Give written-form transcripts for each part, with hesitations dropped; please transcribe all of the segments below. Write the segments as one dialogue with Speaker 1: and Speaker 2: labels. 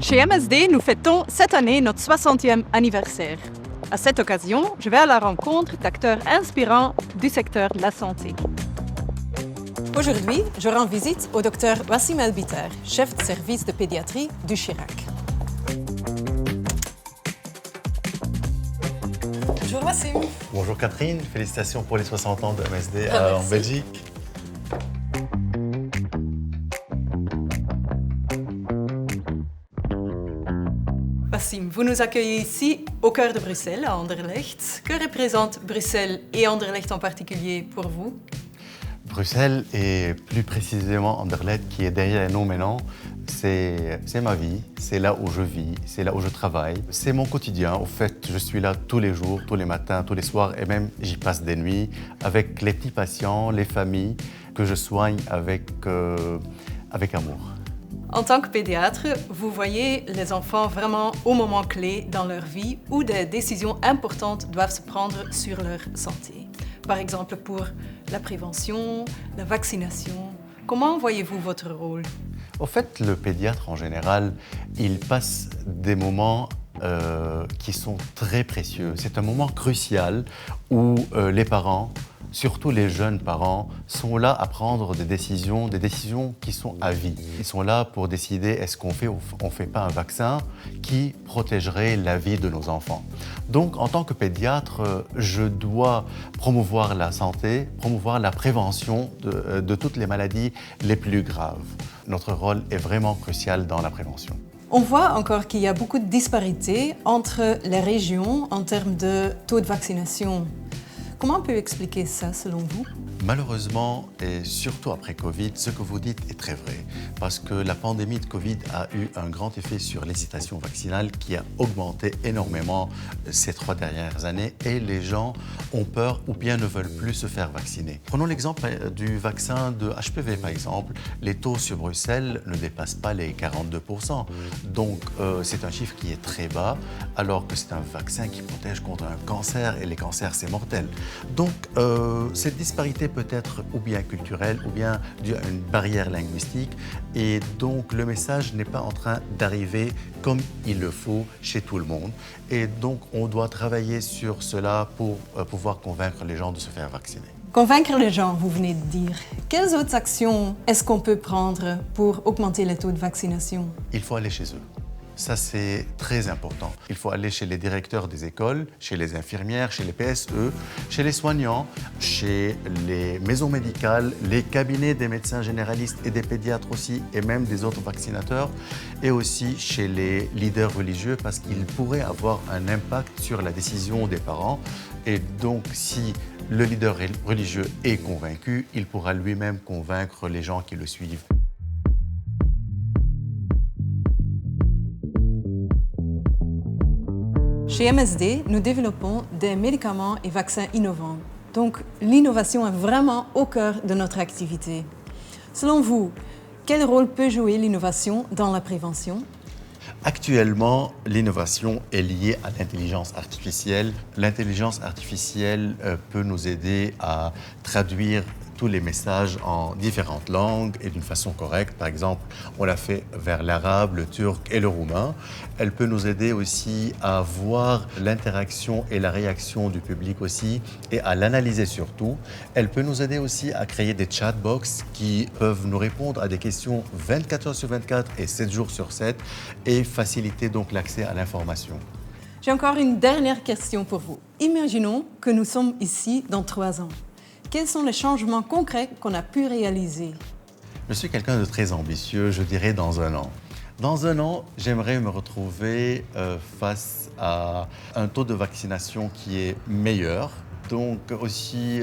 Speaker 1: Chez MSD, nous fêtons cette année notre 60e anniversaire. À cette occasion, je vais à la rencontre d'acteurs inspirants du secteur de la santé. Aujourd'hui, je rends visite au Dr Wassim El-Biter, chef de service de pédiatrie du Chirac. Bonjour Wassim.
Speaker 2: Bonjour Catherine, félicitations pour les 60 ans de MSD en Belgique.
Speaker 1: Wassim, vous nous accueillez ici au cœur de Bruxelles, à Anderlecht. Que représente Bruxelles et Anderlecht en particulier pour vous?
Speaker 2: Bruxelles et plus précisément Anderlecht qui est derrière nous maintenant, c'est ma vie, c'est là où je vis, c'est là où je travaille. C'est mon quotidien, au fait, je suis là tous les jours, tous les matins, tous les soirs et même j'y passe des nuits avec les petits patients, les familles que je soigne avec amour.
Speaker 1: En tant que pédiatre, vous voyez les enfants vraiment au moment clé dans leur vie où des décisions importantes doivent se prendre sur leur santé. Par exemple pour la prévention, la vaccination. Comment voyez-vous votre rôle?
Speaker 2: Au fait, le pédiatre en général, il passe des moments qui sont très précieux. C'est un moment crucial où les parents, surtout les jeunes parents, sont là à prendre des décisions qui sont à vie. Ils sont là pour décider est-ce qu'on fait ou on ne fait pas un vaccin qui protégerait la vie de nos enfants. Donc, en tant que pédiatre, je dois promouvoir la santé, promouvoir la prévention de toutes les maladies les plus graves. Notre rôle est vraiment crucial dans la prévention.
Speaker 1: On voit encore qu'il y a beaucoup de disparités entre les régions en termes de taux de vaccination. Comment on peut expliquer ça selon vous?
Speaker 2: Malheureusement, et surtout après Covid, ce que vous dites est très vrai. Parce que la pandémie de Covid a eu un grand effet sur l'hésitation vaccinale qui a augmenté énormément ces 3 dernières années et les gens ont peur ou bien ne veulent plus se faire vacciner. Prenons l'exemple du vaccin de HPV par exemple. Les taux sur Bruxelles ne dépassent pas les 42%. Donc c'est un chiffre qui est très bas alors que c'est un vaccin qui protège contre un cancer et les cancers c'est mortel. Donc cette disparité peut être ou bien culturelle ou bien due à une barrière linguistique et donc le message n'est pas en train d'arriver comme il le faut chez tout le monde et donc on doit travailler sur cela pour pouvoir convaincre les gens de se faire vacciner.
Speaker 1: Convaincre les gens, vous venez de dire. Quelles autres actions est-ce qu'on peut prendre pour augmenter les taux de vaccination?
Speaker 2: Il faut aller chez eux. Ça, c'est très important. Il faut aller chez les directeurs des écoles, chez les infirmières, chez les PSE, chez les soignants, chez les maisons médicales, les cabinets des médecins généralistes et des pédiatres aussi, et même des autres vaccinateurs, et aussi chez les leaders religieux parce qu'ils pourraient avoir un impact sur la décision des parents. Et donc, si le leader religieux est convaincu, il pourra lui-même convaincre les gens qui le suivent.
Speaker 1: Chez MSD, nous développons des médicaments et vaccins innovants. Donc, l'innovation est vraiment au cœur de notre activité. Selon vous, quel rôle peut jouer l'innovation dans la prévention?
Speaker 2: Actuellement, l'innovation est liée à l'intelligence artificielle. L'intelligence artificielle peut nous aider à traduire tous les messages en différentes langues et d'une façon correcte. Par exemple, on l'a fait vers l'arabe, le turc et le roumain. Elle peut nous aider aussi à voir l'interaction et la réaction du public aussi et à l'analyser surtout. Elle peut nous aider aussi à créer des chatbox qui peuvent nous répondre à des questions 24 heures sur 24 et 7 jours sur 7 et faciliter donc l'accès à l'information.
Speaker 1: J'ai encore une dernière question pour vous. Imaginons que nous sommes ici dans 3 ans. Quels sont les changements concrets qu'on a pu réaliser?
Speaker 2: Je suis quelqu'un de très ambitieux, je dirais dans 1 an. Dans 1 an, j'aimerais me retrouver face à un taux de vaccination qui est meilleur. Donc aussi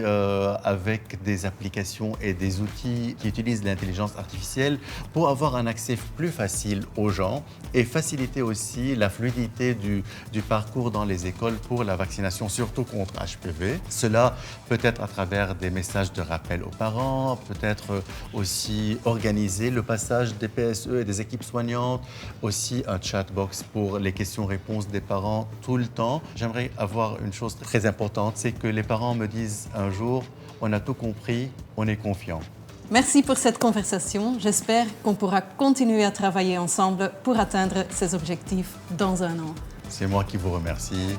Speaker 2: avec des applications et des outils qui utilisent l'intelligence artificielle pour avoir un accès plus facile aux gens et faciliter aussi la fluidité du parcours dans les écoles pour la vaccination, surtout contre HPV. Cela peut être à travers des messages de rappel aux parents, peut-être aussi organiser le passage des PSE et des équipes soignantes, aussi un chatbox pour les questions-réponses des parents tout le temps. J'aimerais avoir une chose très importante, c'est que les parents me disent un jour, on a tout compris, on est confiant.
Speaker 1: Merci pour cette conversation. J'espère qu'on pourra continuer à travailler ensemble pour atteindre ces objectifs dans un an.
Speaker 2: C'est moi qui vous remercie.